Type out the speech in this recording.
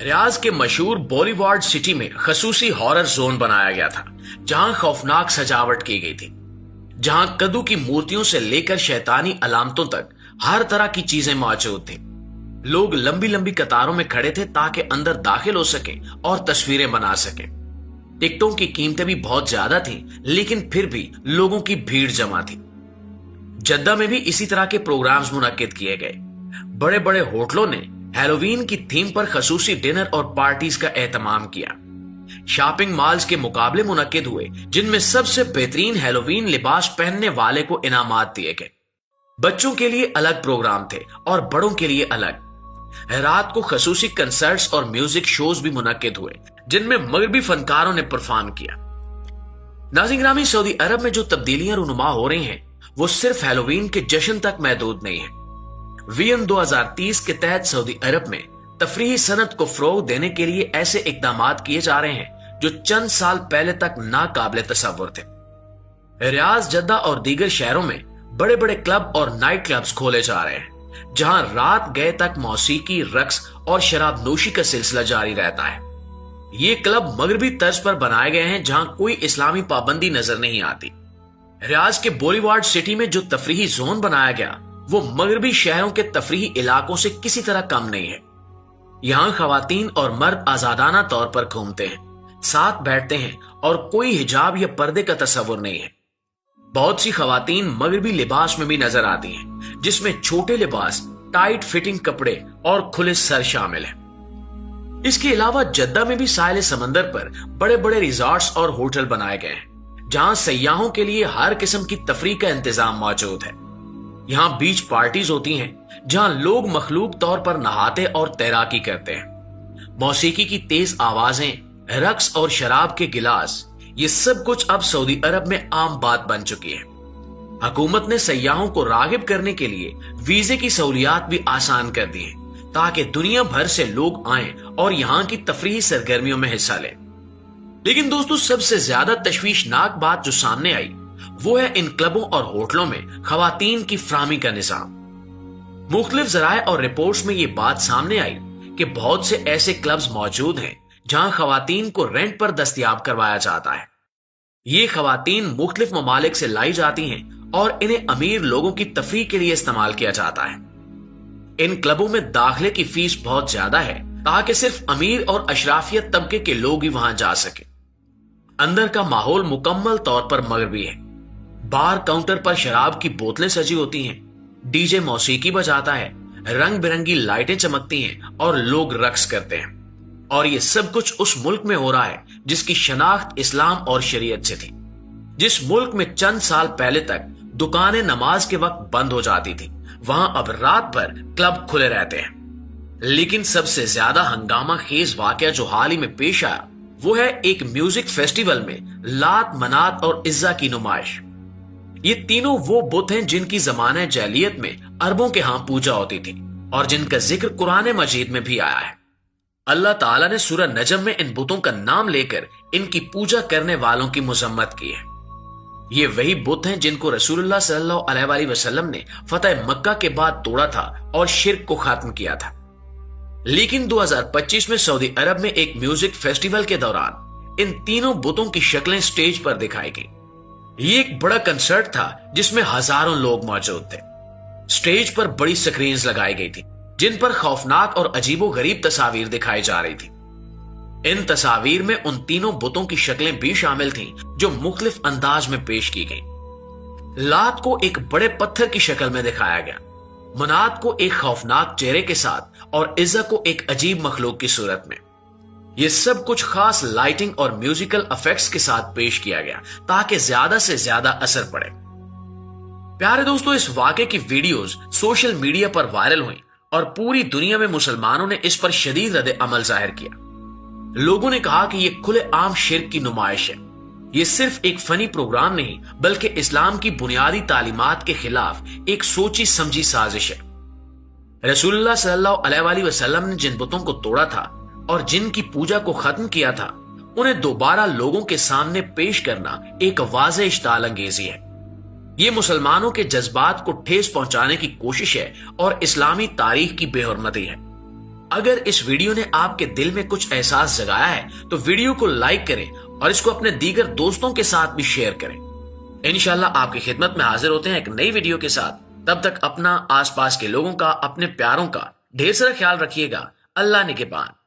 रियाज के मशहूर बॉलीवुड सिटी में खसूसी हॉरर जोन बनाया गया था, जहां खौफनाक सजावट की गई थी, जहां कद्दू की मूर्तियों से लेकर शैतानी अलामतों तक हर तरह की चीजें मौजूद थी। लोग लंबी लंबी कतारों में खड़े थे ताकि अंदर दाखिल हो सके और तस्वीरें बना सके। टिकटों की कीमतें भी बहुत ज्यादा थी, लेकिन फिर भी लोगों की भीड़ जमा थी। जद्दा में भी इसी तरह के प्रोग्राम्स मुनक्किद किए गए। बड़े बड़े होटलों ने हैलोवीन की थीम पर खसूसी डिनर और पार्टीज का एहतमाम किया। शॉपिंग मॉल्स के मुकाबले मुनक्किद हुए, जिनमें सबसे बेहतरीन हैलोवीन लिबास पहनने वाले को इनामात दिए गए। बच्चों के लिए अलग प्रोग्राम थे और बड़ों के लिए अलग। रात को खसूसी कंसर्ट्स और म्यूजिक शोज भी मुनक्किद हुए, जिनमें मगरबी फनकारों ने परफॉर्म किया। नाज़रीन ग्रामी, सऊदी अरब में जो तब्दीलियां रूनुमा हो रही हैं, वो सिर्फ हैलोवीन के जश्न तक महदूद नहीं है। विजन 2030 के तहत सऊदी अरब में तफरीही सनत को फरोग देने के लिए ऐसे इकदामात किए जा रहे हैं जो चंद साल पहले तक नाकाबिले तसव्वुर थे। रियाज, जद्दा और दीगर शहरों में बड़े बड़े क्लब और नाइट क्लब्स खोले जा रहे हैं, जहां रात गए तक मौसीकी, रक्स और शराब नोशी का सिलसिला जारी रहता है। ये क्लब मगरबी तर्ज पर बनाए गए हैं, जहां कोई इस्लामी पाबंदी नजर नहीं आती। रियाज के बॉलीवुड सिटी में जो तफरीही जोन बनाया गया, वो मगरबी शहरों के तफरीही इलाकों से किसी तरह कम नहीं है। यहाँ खवातीन और मर्द आजादाना तौर पर घूमते हैं, साथ बैठते हैं और कोई हिजाब या पर्दे का तस्वुर नहीं है। बहुत सी खवातीन मगरबी लिबास में भी नजर आती हैं, जिसमें छोटे लिबास, टाइट फिटिंग कपड़े और खुले सर शामिल हैं। इसके अलावा जद्दा में भी साहिल समंदर पर बड़े बड़े रिजॉर्ट्स और होटल बनाए गए हैं, जहां सयाहों के लिए हर किस्म की तफरीह का इंतजाम मौजूद है। यहाँ बीच पार्टीज होती हैं, जहां लोग मखलूक तौर पर नहाते और तैराकी करते हैं। मौसीकी की तेज आवाजें, रक्स और शराब के गिलास, ये सब कुछ अब सऊदी अरब में आम बात बन चुकी है। हुकूमत ने सयाहों को रागिब करने के लिए वीजे की सहूलियात भी आसान कर दी है, ताकि दुनिया भर से लोग आएं और यहाँ की तफरीही सरगर्मियों में हिस्सा लें। लेकिन दोस्तों, सबसे ज्यादा तशवीशनाक बात जो सामने आई, वो है इन क्लबों और होटलों में खवातीन की फराहमी का निजाम। मुख्तलिफ जराए और रिपोर्ट्स में ये बात सामने आई कि बहुत से ऐसे क्लब्स मौजूद हैं जहां खवातीन को रेंट पर दस्तयाब करवाया जाता है। ये खवातीन मुख्तलिफ ममालिक से लाई जाती हैं और इन्हें अमीर लोगों की तफरीह के लिए इस्तेमाल किया जाता है। इन क्लबों में दाखिले की फीस बहुत ज्यादा है, ताकि सिर्फ अमीर और अशराफियत तबके के लोग ही वहां जा सके। अंदर का माहौल मुकम्मल तौर पर मगरबी है। बार काउंटर पर शराब की बोतलें सजी होती हैं, डीजे मौसीकी बजाता है, रंग बिरंगी लाइटें चमकती हैं और लोग रक्स करते हैं। और ये सब कुछ उस मुल्क में हो रहा है जिसकी शनाख्त इस्लाम और शरीयत से थी, जिस मुल्क में चंद साल पहले तक दुकानें नमाज के वक्त बंद हो जाती थी, वहां अब रात भर क्लब खुले रहते हैं। लेकिन सबसे ज्यादा हंगामा खेज वाकया जो हाल ही में पेश आया, वो है एक म्यूजिक फेस्टिवल में लात, मनात और इज्जा की नुमाइश। ये तीनों वो बुत हैं जिनकी जमाने जैलियत में अरबों के यहां पूजा होती थी और जिनका जिक्र कुरान मजीद में भी आया है। अल्लाह ताला ने सूरह नजम में इन बुतों का नाम लेकर इनकी पूजा करने वालों की मुजम्मत की है। ये वही बुत हैं जिनको रसूलुल्लाह सल्लल्लाहु अलैहि वसल्लम ने फतह मक्का के बाद तोड़ा था और शिर्क को खत्म किया था। लेकिन 2025 में सऊदी अरब में एक म्यूजिक फेस्टिवल के दौरान इन तीनों बुतों की शक्लें स्टेज पर दिखाई गई। ये एक बड़ा कंसर्ट था जिसमें हजारों लोग मौजूद थे। स्टेज पर बड़ी स्क्रीन्स लगाई गई थी, जिन पर खौफनाक और अजीबो गरीब तस्वीर दिखाई जा रही थी। इन तस्वीर में उन तीनों बुतों की शक्लें भी शामिल थीं जो मुख्तलिफ अंदाज में पेश की गई। लात को एक बड़े पत्थर की शक्ल में दिखाया गया, मनात को एक खौफनाक चेहरे के साथ और इज्जा को एक अजीब मखलूक की सूरत में। यह सब कुछ खास लाइटिंग और म्यूजिकल इफेक्ट्स के साथ पेश किया गया ताकि ज्यादा से ज्यादा असर पड़े। प्यारे दोस्तों, इस वाक़े की वीडियोस सोशल मीडिया पर वायरल हुई और पूरी दुनिया में मुसलमानों ने इस पर शदीद रद्द अमल जाहिर किया। लोगों ने कहा कि यह खुले आम शिर्क की नुमाइश है। यह सिर्फ एक फनी प्रोग्राम नहीं, बल्कि इस्लाम की बुनियादी तालीमात के खिलाफ एक सोची समझी साजिश है। रसूलुल्लाह सल्लल्लाहु अलैहि वसल्लम ने जिन बुतों को तोड़ा था और जिनकी पूजा को खत्म किया था, उन्हें दोबारा लोगों के सामने पेश करना एक वाज़ेह इश्ताल अंगेजी है। ये मुसलमानों के जज्बात को ठेस पहुंचाने की कोशिश है और इस्लामी तारीख की बेहुरमती है। اگر اس ویڈیو نے آپ کے دل میں کچھ احساس جگایا ہے تو ویڈیو کو لائک کریں اور اس کو اپنے دیگر دوستوں کے ساتھ بھی شیئر کریں۔ انشاءاللہ آپ کی خدمت میں حاضر ہوتے ہیں ایک نئی ویڈیو کے ساتھ۔ تب تک اپنا، آس پاس کے لوگوں کا، اپنے پیاروں کا ڈھیر سارا خیال رکھیے گا۔ اللہ نگہبان۔